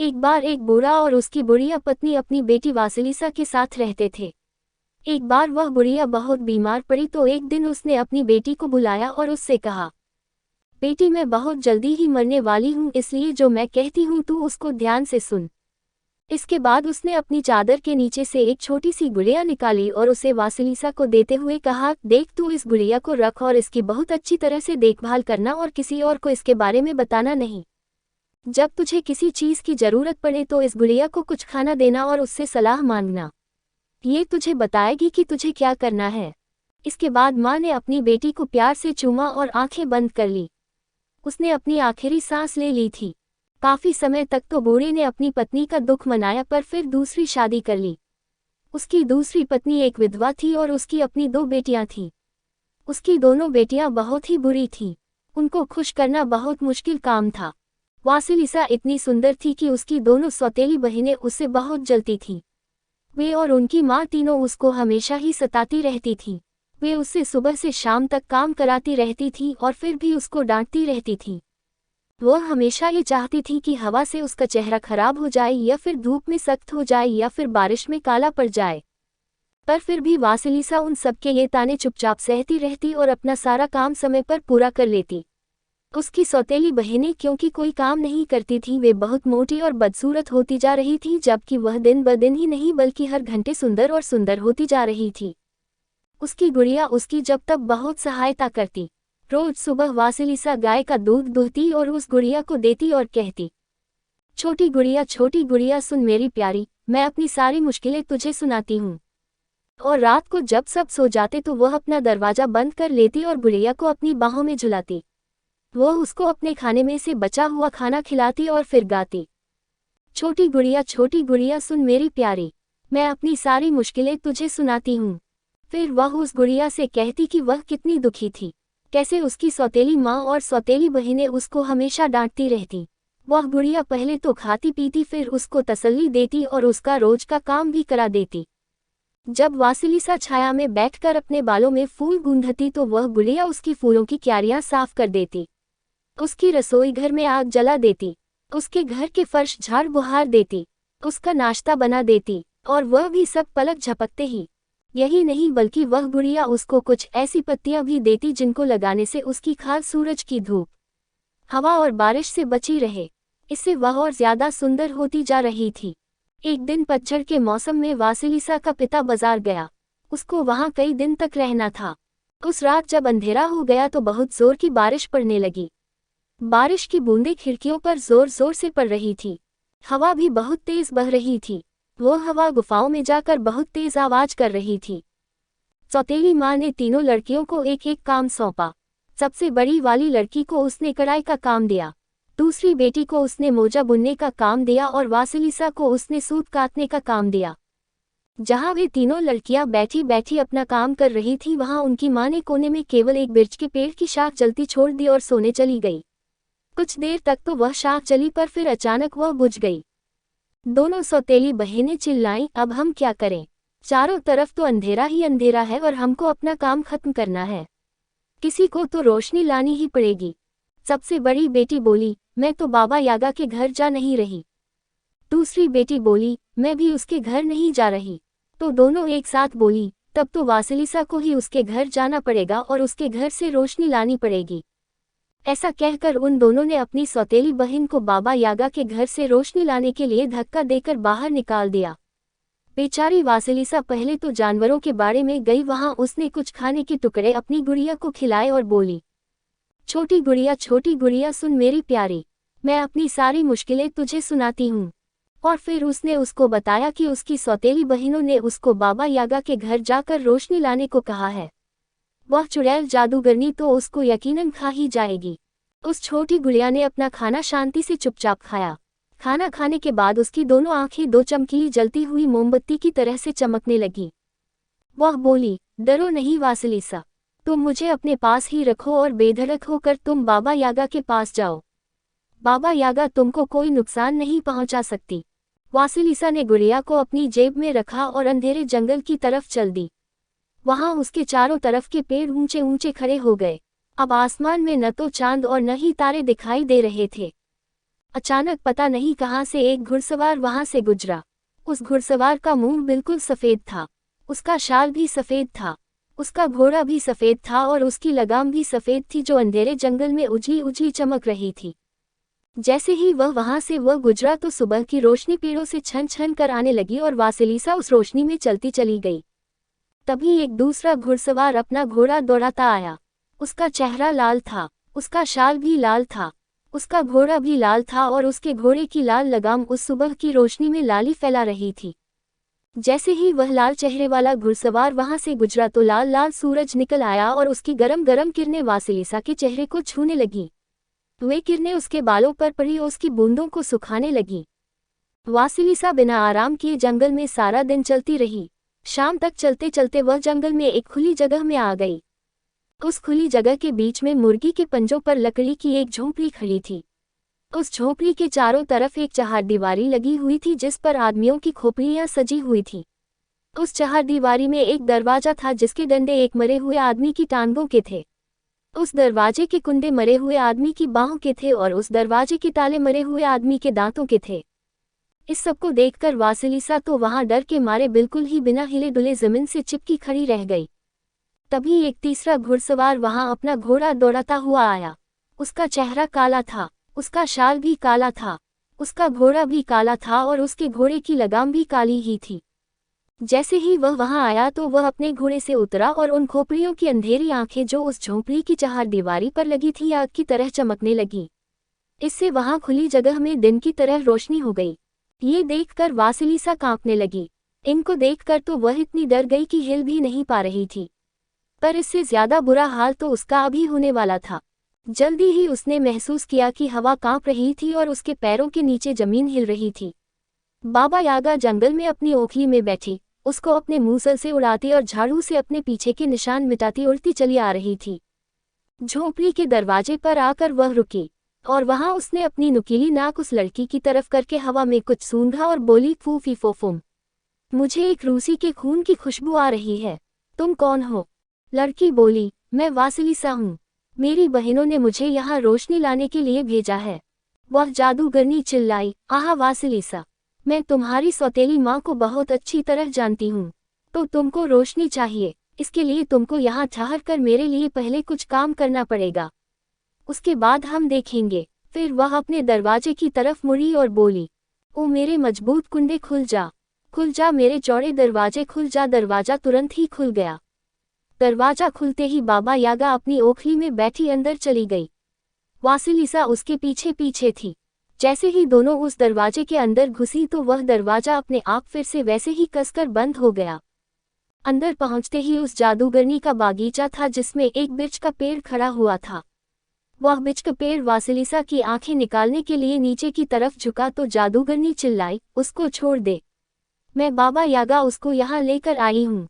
एक बार एक बूढ़ा और उसकी बुढ़िया पत्नी अपनी बेटी वासिलिसा के साथ रहते थे। एक बार वह बुढ़िया बहुत बीमार पड़ी तो एक दिन उसने अपनी बेटी को बुलाया और उससे कहा, बेटी मैं बहुत जल्दी ही मरने वाली हूँ, इसलिए जो मैं कहती हूँ तू उसको ध्यान से सुन। इसके बाद उसने अपनी चादर के नीचे से एक छोटी सी गुड़िया निकाली और उसे वासिलिसा को देते हुए कहा, देख तू इस गुड़िया को रख और इसकी बहुत अच्छी तरह से देखभाल करना और किसी और को इसके बारे में बताना नहीं। जब तुझे किसी चीज़ की ज़रूरत पड़े तो इस गुड़िया को कुछ खाना देना और उससे सलाह मांगना। ये तुझे बताएगी कि तुझे क्या करना है। इसके बाद माँ ने अपनी बेटी को प्यार से चूमा और आंखें बंद कर ली। उसने अपनी आखिरी सांस ले ली थी। काफी समय तक तो बूढ़े ने अपनी पत्नी का दुख मनाया पर फिर दूसरी शादी कर ली। उसकी दूसरी पत्नी एक विधवा थी और उसकी अपनी 2 बेटियां थीं। उसकी दोनों बेटियां बहुत ही बुरी थीं। उनको खुश करना बहुत मुश्किल काम था। वासिलिसा इतनी सुंदर थी कि उसकी दोनों सौतेली बहनें उससे बहुत जलती थीं। वे और उनकी माँ तीनों उसको हमेशा ही सताती रहती थीं। वे उससे सुबह से शाम तक काम कराती रहती थीं और फिर भी उसको डांटती रहती थीं। वह हमेशा ये चाहती थी कि हवा से उसका चेहरा खराब हो जाए या फिर धूप में सख्त हो जाए या फिर बारिश में काला पड़ जाए। पर फिर भी वासिलिसा उन सबके ये ताने चुपचाप सहती रहती और अपना सारा काम समय पर पूरा कर लेती। उसकी सौतेली बहनें क्योंकि कोई काम नहीं करती थीं, वे बहुत मोटी और बदसूरत होती जा रही थीं, जबकि वह दिन ब दिन ही नहीं बल्कि हर घंटे सुंदर और सुंदर होती जा रही थी। उसकी गुड़िया उसकी जब तक बहुत सहायता करती। रोज सुबह वासिलिसा गाय का दूध दूहती और उस गुड़िया को देती और कहती, छोटी गुड़िया सुन मेरी प्यारी, मैं अपनी सारी मुश्किलें तुझे सुनाती हूँ। और रात को जब सब सो जाते तो वह अपना दरवाजा बंद कर लेती और गुड़िया को अपनी बाहों में झुलाती। वह उसको अपने खाने में से बचा हुआ खाना खिलाती और फिर गाती, छोटी गुड़िया सुन मेरी प्यारी, मैं अपनी सारी मुश्किलें तुझे सुनाती हूँ। फिर वह उस गुड़िया से कहती कि वह कितनी दुखी थी, कैसे उसकी सौतेली माँ और सौतेली बहनें उसको हमेशा डांटती रहती। वह गुड़िया पहले तो खाती पीती, फिर उसको तसल्ली देती और उसका रोज का काम भी करा देती। जब वासिलिसा छाया में बैठकर अपने बालों में फूल गूंथती तो वह गुड़िया उसकी फूलों की क्यारियां साफ कर देती, उसकी रसोई घर में आग जला देती, उसके घर के फर्श झाड़ बुहार देती, उसका नाश्ता बना देती, और वह भी सब पलक झपकते ही। यही नहीं बल्कि वह गुड़िया उसको कुछ ऐसी पत्तियां भी देती जिनको लगाने से उसकी खाल सूरज की धूप, हवा और बारिश से बची रहे। इससे वह और ज्यादा सुंदर होती जा रही थी। एक दिन पतझड़ के मौसम में वासिलिसा का पिता बाजार गया। उसको वहां कई दिन तक रहना था। उस रात जब अंधेरा हो गया तो बहुत जोर की बारिश पड़ने लगी। बारिश की बूंदें खिड़कियों पर जोर जोर से पड़ रही थी। हवा भी बहुत तेज बह रही थी। वो हवा गुफाओं में जाकर बहुत तेज आवाज कर रही थी। सौतेली माँ ने तीनों लड़कियों को एक एक काम सौंपा। सबसे बड़ी वाली लड़की को उसने कढ़ाई का काम दिया, दूसरी बेटी को उसने मोजा बुनने का काम दिया और वासिलिसा को उसने सूत काटने का काम दिया। जहाँ वे तीनों लड़कियां बैठी बैठी अपना काम कर रही थी, वहां उनकी माँ ने कोने में केवल एक बिर्च के पेड़ की शाख जलती छोड़ दी और सोने चली गई। कुछ देर तक तो वह शाख जली पर फिर अचानक वह बुझ गई। दोनों सौतेली बहनें चिल्लाईं, अब हम क्या करें? चारों तरफ तो अंधेरा ही अंधेरा है और हमको अपना काम खत्म करना है। किसी को तो रोशनी लानी ही पड़ेगी। सबसे बड़ी बेटी बोली, मैं तो बाबा यागा के घर जा नहीं रही। दूसरी बेटी बोली, मैं भी उसके घर नहीं जा रही। तो दोनों एक साथ बोली, तब तो वासिलिसा को ही उसके घर जाना पड़ेगा और उसके घर से रोशनी लानी पड़ेगी। ऐसा कहकर उन दोनों ने अपनी सौतेली बहन को बाबा यागा के घर से रोशनी लाने के लिए धक्का देकर बाहर निकाल दिया। बेचारी वासिलिसा पहले तो जानवरों के बाड़े में गई, वहां उसने कुछ खाने के टुकड़े अपनी गुड़िया को खिलाए और बोली, छोटी गुड़िया सुन मेरी प्यारी, मैं अपनी सारी मुश्किलें तुझे सुनाती हूँ। और फिर उसने उसको बताया कि उसकी सौतेली बहनों ने उसको बाबा यागा के घर जाकर रोशनी लाने को कहा है। वह चुड़ैल जादूगरनी तो उसको यकीनन खा ही जाएगी। उस छोटी गुड़िया ने अपना खाना शांति से चुपचाप खाया। खाना खाने के बाद उसकी दोनों आंखें 2 चमकीली जलती हुई मोमबत्ती की तरह से चमकने लगी। वह बोली, डरो नहीं वासिलिसा, तुम मुझे अपने पास ही रखो और बेधड़क होकर तुम बाबा यागा के पास जाओ। बाबा यागा तुमको कोई नुकसान नहीं पहुंचा सकती। वासिलिसा ने गुड़िया को अपनी जेब में रखा और अंधेरे जंगल की तरफ चल दी। वहां उसके चारों तरफ के पेड़ ऊंचे ऊंचे खड़े हो गए। अब आसमान में न तो चांद और न ही तारे दिखाई दे रहे थे। अचानक पता नहीं कहाँ से एक घुड़सवार वहां से गुजरा। उस घुड़सवार का मुंह बिल्कुल सफेद था, उसका शाल भी सफेद था, उसका घोड़ा भी सफेद था और उसकी लगाम भी सफेद थी जो अंधेरे जंगल में उजली उजली चमक रही थी। जैसे ही वहां से गुजरा तो सुबह की रोशनी पेड़ों से छन छन कर आने लगी और वासिलिसा उस रोशनी में चलती चली गई। तभी एक दूसरा घुड़सवार अपना घोड़ा दौड़ाता आया। उसका चेहरा लाल था, उसका शाल भी लाल था, उसका घोड़ा भी लाल था और उसके घोड़े की लाल लगाम उस सुबह की रोशनी में लाली फैला रही थी। जैसे ही वह लाल चेहरे वाला घुड़सवार वहां से गुजरा तो लाल लाल सूरज निकल आया और उसकी गरम गरम किरणें वासिलिसा के चेहरे को छूने लगी। वे किरणें उसके बालों पर पड़ी और उसकी बूंदों को सुखाने लगी। वासिलिसा बिना आराम किए जंगल में सारा दिन चलती रही। शाम तक चलते चलते वह जंगल में एक खुली जगह में आ गई। उस खुली जगह के बीच में मुर्गी के पंजों पर लकड़ी की एक झोंपड़ी खड़ी थी। उस झोंपड़ी के चारों तरफ एक चहारदीवारी लगी हुई थी जिस पर आदमियों की खोपड़ियां सजी हुई थी। उस चहारदीवारी में एक दरवाजा था जिसके डंडे एक मरे हुए आदमी की टांगों के थे। उस दरवाजे के कुंडे मरे हुए आदमी की बाहों के थे और उस दरवाजे के ताले मरे हुए आदमी के दांतों के थे। इस सबको देखकर वासिलिसा तो वहां डर के मारे बिल्कुल ही बिना हिले डुले जमीन से चिपकी खड़ी रह गई। तभी एक तीसरा घुड़सवार वहां अपना घोड़ा दौड़ाता हुआ आया। उसका चेहरा काला था, उसका शाल भी काला था, उसका घोड़ा भी काला था और उसके घोड़े की लगाम भी काली ही थी। जैसे ही वह वहां आया तो वह अपने घोड़े से उतरा और उन खोपड़ियों की अंधेरी आंखें जो उस झोंपड़ी की चहारदीवारी पर लगी थी आग की तरह चमकने लगी। इससे वहां खुली जगह में दिन की तरह रोशनी हो गई। ये देखकर वासिलिसा कांपने लगी। इनको देखकर तो वह इतनी डर गई कि हिल भी नहीं पा रही थी। पर इससे ज्यादा बुरा हाल तो उसका अभी होने वाला था। जल्दी ही उसने महसूस किया कि हवा कांप रही थी और उसके पैरों के नीचे जमीन हिल रही थी। बाबा यागा जंगल में अपनी ओखली में बैठी, उसको अपने मूसल से उड़ाती और झाड़ू से अपने पीछे के निशान मिटाती उड़ती चली आ रही थी। झोंपड़ी के दरवाजे पर आकर वह रुकी और वहां उसने अपनी नुकीली नाक उस लड़की की तरफ करके हवा में कुछ सूंघा और बोली, फूफी फोफुम, मुझे एक रूसी के खून की खुशबू आ रही है। तुम कौन हो? लड़की बोली, मैं वासिलिसा हूँ। मेरी बहनों ने मुझे यहाँ रोशनी लाने के लिए भेजा है। वह जादूगरनी चिल्लाई, आहा वासिलिसा, मैं तुम्हारी सौतेली माँ को बहुत अच्छी तरह जानती हूँ। तो तुमको रोशनी चाहिए, इसके लिए तुमको यहाँ ठहर कर मेरे लिए पहले कुछ काम करना पड़ेगा, उसके बाद हम देखेंगे। फिर वह अपने दरवाजे की तरफ मुड़ी और बोली, ओ मेरे मजबूत कुंडे खुल जा मेरे चौड़े दरवाजे खुल जा। दरवाजा तुरंत ही खुल गया। दरवाजा खुलते ही बाबा यागा अपनी ओखली में बैठी अंदर चली गई। वासिलिसा उसके पीछे पीछे थी। जैसे ही दोनों उस दरवाजे के अंदर घुसी तो वह दरवाजा अपने आप फिर से वैसे ही कसकर बंद हो गया। अंदर पहुंचते ही उस जादूगरनी का बागीचा था जिसमें एक बिर्च का पेड़ खड़ा हुआ था। वह बिर्च का पेड़ वासिलिसा की आंखें निकालने के लिए नीचे की तरफ झुका तो जादूगरनी चिल्लाई, उसको छोड़ दे, मैं बाबा यागा उसको यहाँ लेकर आई हूँ।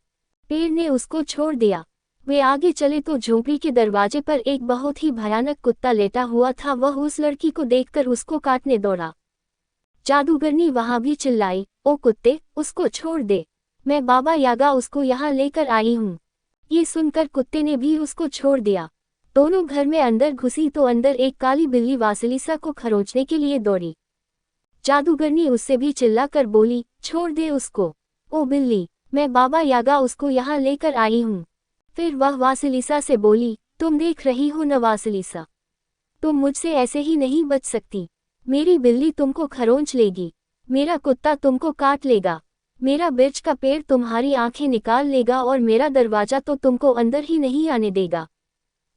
पेड़ ने उसको छोड़ दिया। वे आगे चले तो झोंपड़ी के दरवाजे पर एक बहुत ही भयानक कुत्ता लेटा हुआ था। वह उस लड़की को देखकर उसको काटने दौड़ा। जादूगरनी वहां भी चिल्लाई, ओ कुत्ते, उसको छोड़ दे, मैं बाबा यागा उसको यहाँ लेकर आई हूँ। ये सुनकर कुत्ते ने भी उसको छोड़ दिया। दोनों घर में अंदर घुसी तो अंदर एक काली बिल्ली वासिलिसा को खरोंचने के लिए दौड़ी। जादूगरनी उससे भी चिल्लाकर बोली, छोड़ दे उसको, ओ बिल्ली, मैं बाबा यागा उसको यहाँ लेकर आई हूँ। फिर वह वासिलिसा से बोली, तुम देख रही हो न वासिलिसा, तुम मुझसे ऐसे ही नहीं बच सकती। मेरी बिल्ली तुमको खरोंच लेगी, मेरा कुत्ता तुमको काट लेगा, मेरा बिर्च का पेड़ तुम्हारी आंखें निकाल लेगा और मेरा दरवाजा तो तुमको अंदर ही नहीं आने देगा।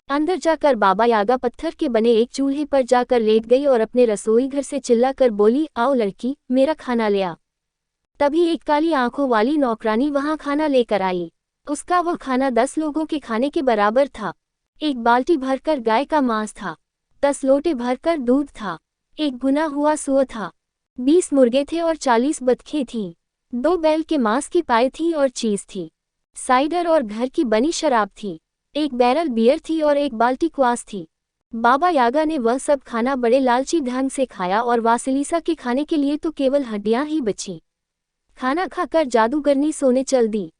अंदर जाकर बाबा यागा पत्थर के बने एक चूल्हे पर जाकर लेट गई और अपने रसोई घर से चिल्लाकर बोली, आओ लड़की, मेरा खाना ले आ। तभी एक काली आंखों वाली नौकरानी वहां खाना लेकर आई। उसका वह खाना 10 लोगों के खाने के बराबर था। एक बाल्टी भरकर गाय का मांस था, 10 लोटे भरकर दूध था, एक भुना हुआ सूअर था, 20 मुर्गे थे और 40 बतखें थीं, 2 बैल के मांस की पाई थी और चीज थी, साइडर और घर की बनी शराब थी, एक बैरल बियर थी और एक बाल्टी क्वास थी। बाबा यागा ने वह सब खाना बड़े लालची ढंग से खाया और वासिलिसा के खाने के लिए तो केवल हड्डियां ही बची। खाना खाकर जादूगरनी सोने चल दी।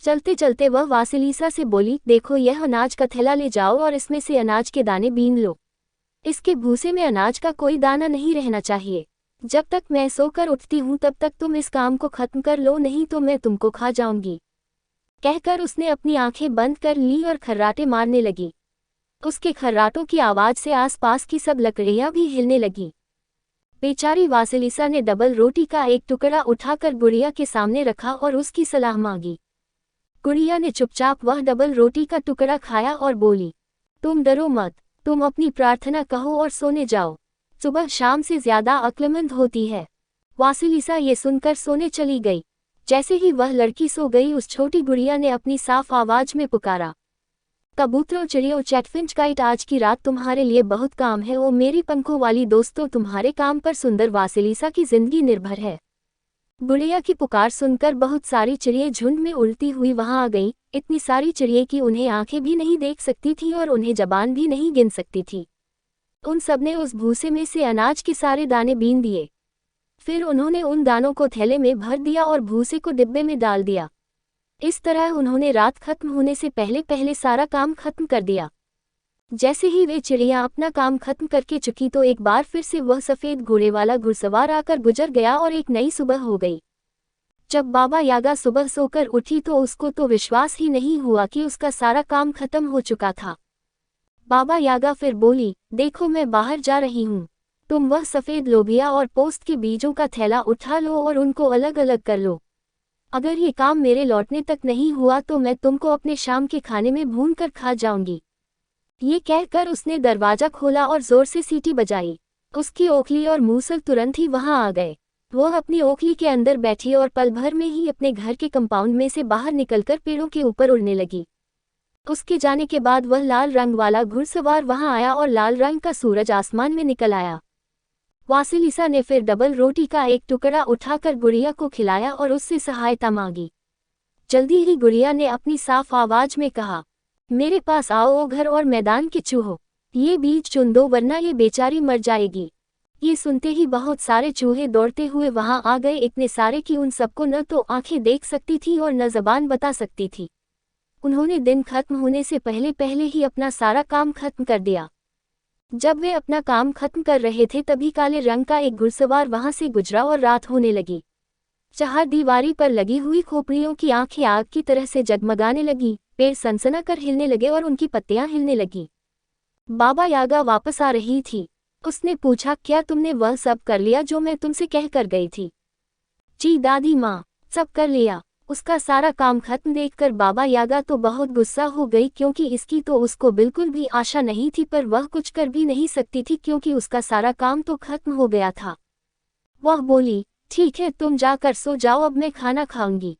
चलते चलते वह वासिलिसा से बोली, देखो यह अनाज का थैला ले जाओ और इसमें से अनाज के दाने बीन लो। इसके भूसे में अनाज का कोई दाना नहीं रहना चाहिए। जब तक मैं सोकर उठती हूँ तब तक तुम इस काम को खत्म कर लो, नहीं तो मैं तुमको खा जाऊंगी। कहकर उसने अपनी आंखें बंद कर ली और खर्राटे मारने लगी। उसके खर्राटों की आवाज से आसपास की सब लकड़ियां भी हिलने लगी। बेचारी वासिलिसा ने डबल रोटी का एक टुकड़ा उठाकर गुड़िया के सामने रखा और उसकी सलाह मांगी। गुड़िया ने चुपचाप वह डबल रोटी का टुकड़ा खाया और बोली, तुम डरो मत, तुम अपनी प्रार्थना कहो और सोने जाओ। सुबह शाम से ज्यादा अक्लमंद होती है। वासिलिसा ये सुनकर सोने चली गई। जैसे ही वह लड़की सो गई, उस छोटी गुड़िया ने अपनी साफ आवाज में पुकारा, कबूतरों, चिड़ियों, चैटफिंच काइट, आज की रात तुम्हारे लिए बहुत काम है। ओ मेरी पंखों वाली दोस्तों, तुम्हारे काम पर सुंदर वासिलिसा की जिंदगी निर्भर है। गुड़िया की पुकार सुनकर बहुत सारी चिड़िया झुंड में उड़ती हुई वहां आ गई। इतनी सारी चिड़िया कि उन्हें आंखें भी नहीं देख सकती थी और उन्हें जबान भी नहीं गिन सकती थी। उन सबने उस भूसे में से अनाज के सारे दाने बीन दिए। फिर उन्होंने उन दानों को थैले में भर दिया और भूसे को डिब्बे में डाल दिया। इस तरह उन्होंने रात खत्म होने से पहले पहले सारा काम खत्म कर दिया। जैसे ही वे चिड़ियां अपना काम खत्म करके चुकी तो एक बार फिर से वह सफ़ेद घोड़े वाला घुड़सवार आकर गुजर गया और एक नई सुबह हो गई। जब बाबा यागा सुबह सोकर उठी तो उसको तो विश्वास ही नहीं हुआ कि उसका सारा काम खत्म हो चुका था। बाबा यागा फिर बोली, देखो मैं बाहर जा रही हूँ, तुम वह सफ़ेद लोबिया और पोस्त के बीजों का थैला उठा लो और उनको अलग अलग कर लो। अगर ये काम मेरे लौटने तक नहीं हुआ तो मैं तुमको अपने शाम के खाने में भून कर खा जाऊंगी। ये कहकर उसने दरवाजा खोला और जोर से सीटी बजाई। उसकी ओखली और मूसल तुरंत ही वहां आ गए। वह अपनी ओखली के अंदर बैठी और पल भर में ही अपने घर के कंपाउंड में से बाहर निकलकर पेड़ों के ऊपर उड़ने लगी। उसके जाने के बाद वह लाल रंग वाला घुड़सवार वहां आया और लाल रंग का सूरज आसमान में निकल आया। वासिलिसा ने फिर डबल रोटी का एक टुकड़ा उठाकर गुड़िया को खिलाया और उससे सहायता मांगी। जल्दी ही गुड़िया ने अपनी साफ आवाज में कहा, मेरे पास आओ ओ घर और मैदान के चूहों, ये बीज चुन दो वरना ये बेचारी मर जाएगी। ये सुनते ही बहुत सारे चूहे दौड़ते हुए वहां आ गए, इतने सारे कि उन सबको न तो आंखें देख सकती थी और न जबान बता सकती थी। उन्होंने दिन खत्म होने से पहले पहले ही अपना सारा काम खत्म कर दिया। जब वे अपना काम खत्म कर रहे थे तभी काले रंग का एक घुड़सवार वहां से गुजरा और रात होने लगी। चारदीवारी पर लगी हुई खोपड़ियों की आंखें आग की तरह से जगमगाने लगी, पेड़ सनसना कर हिलने लगे और उनकी पत्तियां हिलने लगी। बाबा यागा वापस आ रही थी। उसने पूछा, क्या तुमने वह सब कर लिया जो मैं तुमसे कह कर गई थी? जी दादी माँ, सब कर लिया। उसका सारा काम खत्म देखकर बाबा यागा तो बहुत गुस्सा हो गई, क्योंकि इसकी तो उसको बिल्कुल भी आशा नहीं थी, पर वह कुछ कर भी नहीं सकती थी क्योंकि उसका सारा काम तो खत्म हो गया था। वह बोली, ठीक है तुम जाकर सो जाओ, अब मैं खाना खाऊंगी।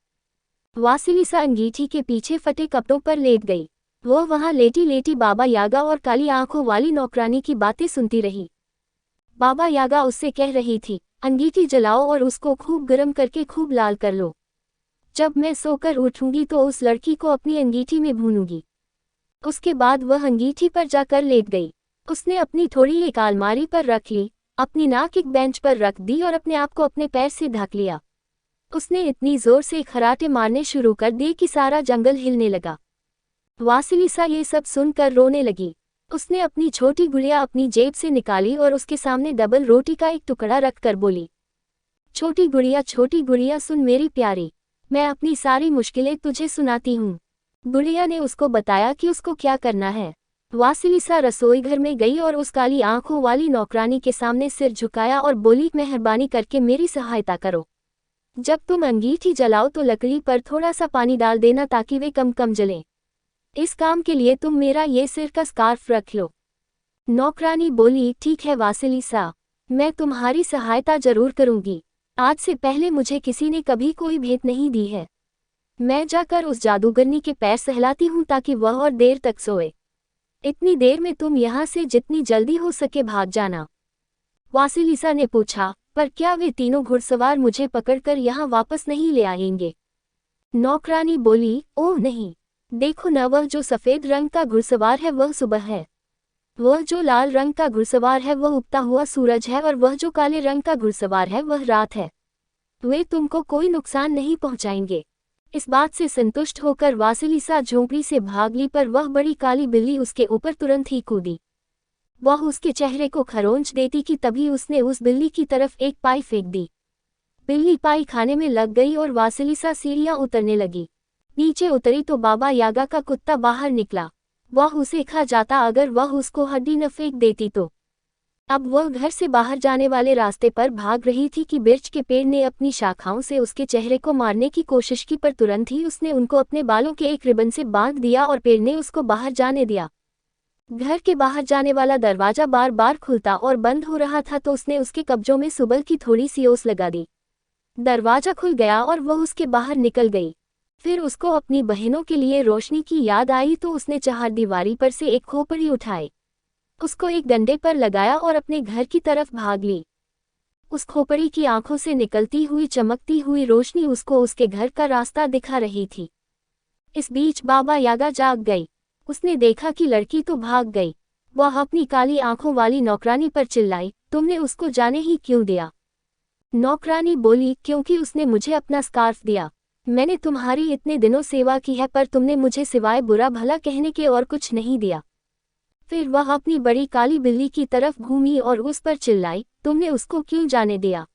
वासिलिसा अंगीठी के पीछे फटे कपड़ों पर लेट गई। वह वहां लेटी लेटी बाबा यागा और काली आंखों वाली नौकरानी की बातें सुनती रही। बाबा यागा उससे कह रही थी, अंगीठी जलाओ और उसको खूब गर्म करके खूब लाल कर लो। जब मैं सोकर उठूंगी तो उस लड़की को अपनी अंगीठी में भूनूंगी। उसके बाद वह अंगीठी पर जाकर लेट गई। उसने अपनी थोड़ी एक अलमारी पर रख ली, अपनी नाक एक बेंच पर रख दी और अपने आप को अपने पैर से ढक लिया। उसने इतनी जोर से खराटे मारने शुरू कर दिए कि सारा जंगल हिलने लगा। वासिलिसा ये सब सुनकर रोने लगी। उसने अपनी छोटी गुड़िया अपनी जेब से निकाली और उसके सामने डबल रोटी का एक टुकड़ा रखकर बोली, छोटी गुड़िया सुन मेरी प्यारी, मैं अपनी सारी मुश्किलें तुझे सुनाती हूँ। गुड़िया ने उसको बताया कि उसको क्या करना है। वासिलिसा रसोई घर में गई और उस काली आंखों वाली नौकरानी के सामने सिर झुकाया और बोली, मेहरबानी करके मेरी सहायता करो। जब तुम अंगीठी जलाओ तो लकड़ी पर थोड़ा सा पानी डाल देना ताकि वे कम कम जलें। इस काम के लिए तुम मेरा ये सिर का स्कार्फ रख लो। नौकरानी बोली, ठीक है वासिलिसा, मैं तुम्हारी सहायता जरूर करूंगी। आज से पहले मुझे किसी ने कभी कोई भेंट नहीं दी है। मैं जाकर उस जादूगरनी के पैर सहलाती हूँ ताकि वह और देर तक सोए। इतनी देर में तुम यहाँ से जितनी जल्दी हो सके भाग जाना। वासिलिसा ने पूछा, पर क्या वे तीनों घुड़सवार मुझे पकड़कर यहाँ वापस नहीं ले आएंगे? नौकरानी बोली, ओह नहीं, देखो न, वह जो सफ़ेद रंग का घुड़सवार है वह सुबह है, वह जो लाल रंग का घुड़सवार है वह उगता हुआ सूरज है, और वह जो काले रंग का घुड़सवार है वह रात है। वे तुमको कोई नुकसान नहीं पहुंचाएंगे। इस बात से संतुष्ट होकर वासिलिसा झोंपड़ी से भाग ली, पर वह बड़ी काली बिल्ली उसके ऊपर तुरंत ही कूदी। वह उसके चेहरे को खरोंच देती कि तभी उसने उस बिल्ली की तरफ एक पाई फेंक दी। बिल्ली पाई खाने में लग गई और वासिलिसा सीढ़ियां उतरने लगी। नीचे उतरी तो बाबा यागा का कुत्ता बाहर निकला। वह उसे खा जाता अगर वह उसको हड्डी न फेंक देती तो। अब वह घर से बाहर जाने वाले रास्ते पर भाग रही थी कि बिर्च के पेड़ ने अपनी शाखाओं से उसके चेहरे को मारने की कोशिश की, पर तुरंत ही उसने उनको अपने बालों के एक रिबन से बांध दिया और पेड़ ने उसको बाहर जाने दिया। घर के बाहर जाने वाला दरवाजा बार बार खुलता और बंद हो रहा था तो उसने उसके कब्जों में सुबल की थोड़ी सी ओस लगा दी। दरवाजा खुल गया और वह उसके बाहर निकल गई। फिर उसको अपनी बहनों के लिए रोशनी की याद आई तो उसने चहारदीवारी पर से एक खोपड़ी उठाई, उसको एक डंडे पर लगाया और अपने घर की तरफ भाग ली। उस खोपड़ी की आंखों से निकलती हुई चमकती हुई रोशनी उसको उसके घर का रास्ता दिखा रही थी। इस बीच बाबा यागा जाग गई। उसने देखा कि लड़की तो भाग गई। वह अपनी काली आंखों वाली नौकरानी पर चिल्लाई, तुमने उसको जाने ही क्यों दिया? नौकरानी बोली, क्योंकि उसने मुझे अपना स्कार्फ दिया। मैंने तुम्हारी इतने दिनों सेवा की है पर तुमने मुझे सिवाय बुरा भला कहने के और कुछ नहीं दिया। फिर वह अपनी बड़ी काली बिल्ली की तरफ घूमी और उस पर चिल्लाई, तुमने उसको क्यों जाने दिया?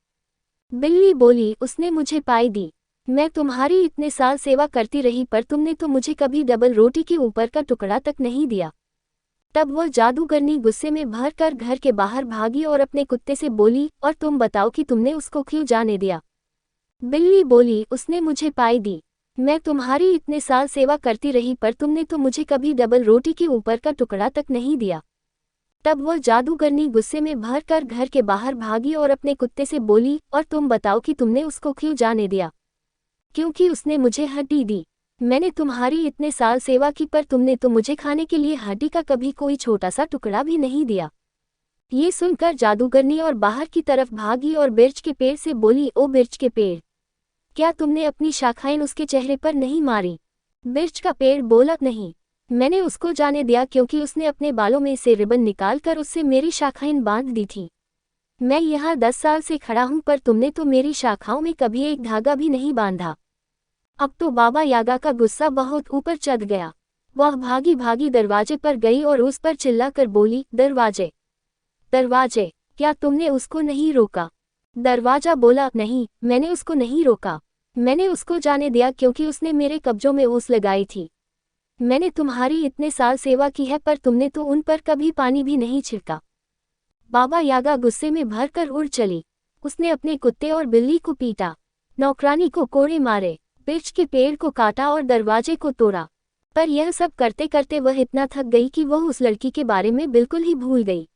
बिल्ली बोली, उसने मुझे पाई दी। मैं तुम्हारी इतने साल सेवा करती रही पर तुमने तो मुझे कभी डबल रोटी के ऊपर का टुकड़ा तक नहीं दिया। तब वह जादूगरनी गुस्से में भर कर घर के बाहर भागी और अपने कुत्ते से बोली, और तुम बताओ कि तुमने उसको क्यों जाने दिया? बिल्ली बोली, उसने मुझे पाई दी। मैं तुम्हारी इतने साल सेवा करती रही पर तुमने तो मुझे कभी डबल रोटी के ऊपर का टुकड़ा तक नहीं दिया। तब वह जादूगरनी गुस्से में भर कर घर के बाहर भागी और अपने कुत्ते से बोली, और तुम बताओ कि तुमने उसको क्यों जाने दिया? क्योंकि उसने मुझे हड्डी दी। मैंने तुम्हारी इतने साल सेवा की पर तुमने तो मुझे खाने के लिए हड्डी का कभी कोई छोटा सा टुकड़ा भी नहीं दिया। ये सुनकर जादूगरनी और बाहर की तरफ भागी और बिर्च के पेड़ से बोली, ओ बिर्च के पेड़, क्या तुमने अपनी शाखाएं उसके चेहरे पर नहीं मारी? बिर्च का पेड़ बोला, नहीं, मैंने उसको जाने दिया क्योंकि उसने अपने बालों में से रिबन निकालकर उससे मेरी शाखाएं बांध दी थी। मैं यहाँ 10 साल से खड़ा हूँ पर तुमने तो मेरी शाखाओं में कभी एक धागा भी नहीं बांधा। अब तो बाबा यागा का गुस्सा बहुत ऊपर चढ़ गया। वह भागी भागी दरवाजे पर गई और उस पर चिल्लाकर बोली, दरवाजे दरवाजे, क्या तुमने उसको नहीं रोका? दरवाजा बोला, नहीं, मैंने उसको नहीं रोका। मैंने उसको जाने दिया क्योंकि उसने मेरे कब्जों में ओस लगाई थी। मैंने तुम्हारी इतने साल सेवा की है पर तुमने तो उन पर कभी पानी भी नहीं छिड़का। बाबा यागा गुस्से में भरकर उड़ चली। उसने अपने कुत्ते और बिल्ली को पीटा, नौकरानी को कोड़े मारे, बिर्च के पेड़ को काटा और दरवाजे को तोड़ा। पर यह सब करते करते वह इतना थक गई कि वह उस लड़की के बारे में बिल्कुल ही भूल गई।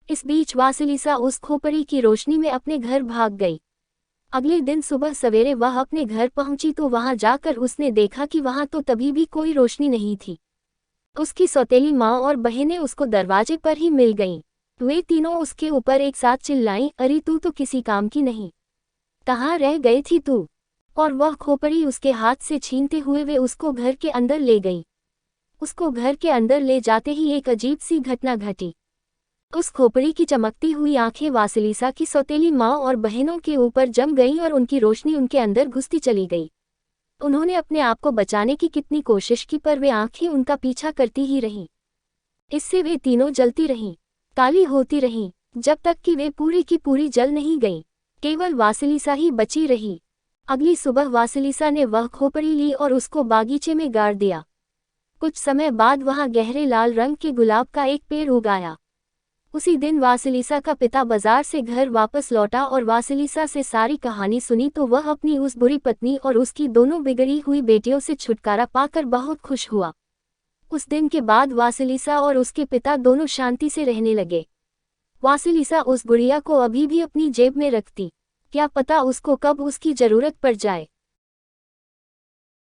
इस बीच वासिलिसा उस खोपड़ी की रोशनी में अपने घर भाग गई। अगले दिन सुबह सवेरे वह अपने घर पहुंची तो वहां जाकर उसने देखा कि वहां तो तभी भी कोई रोशनी नहीं थी। उसकी सौतेली माँ और बहनें उसको दरवाजे पर ही मिल गईं। वे तीनों उसके ऊपर एक साथ चिल्लाईं, अरे तू तो किसी काम की नहीं, कहाँ रह गई थी तू? और वह खोपड़ी उसके हाथ से छीनते हुए वे उसको घर के अंदर ले गई। उसको घर के अंदर ले जाते ही एक अजीब सी घटना घटी। उस खोपड़ी की चमकती हुई आंखें वासिलिसा की सौतेली माँ और बहनों के ऊपर जम गईं और उनकी रोशनी उनके अंदर घुसती चली गई। उन्होंने अपने आप को बचाने की कितनी कोशिश की पर वे आंखें उनका पीछा करती ही रहीं। इससे वे तीनों जलती रहीं, काली होती रहीं, जब तक कि वे पूरी की पूरी जल नहीं गईं। केवल वासिलिसा ही बची रही। अगली सुबह वासिलिसा ने वह खोपड़ी ली और उसको बागीचे में गाड़ दिया। कुछ समय बाद वहां गहरे लाल रंग के गुलाब का एक पेड़ उगाया। उसी दिन वासिलिसा का पिता बाजार से घर वापस लौटा और वासिलिसा से सारी कहानी सुनी तो वह अपनी उस बुरी पत्नी और उसकी दोनों बिगड़ी हुई बेटियों से छुटकारा पाकर बहुत खुश हुआ। उस दिन के बाद वासिलिसा और उसके पिता दोनों शांति से रहने लगे। वासिलिसा उस गुड़िया को अभी भी अपनी जेब में रखती, क्या पता उसको कब उसकी जरूरत पड़ जाए।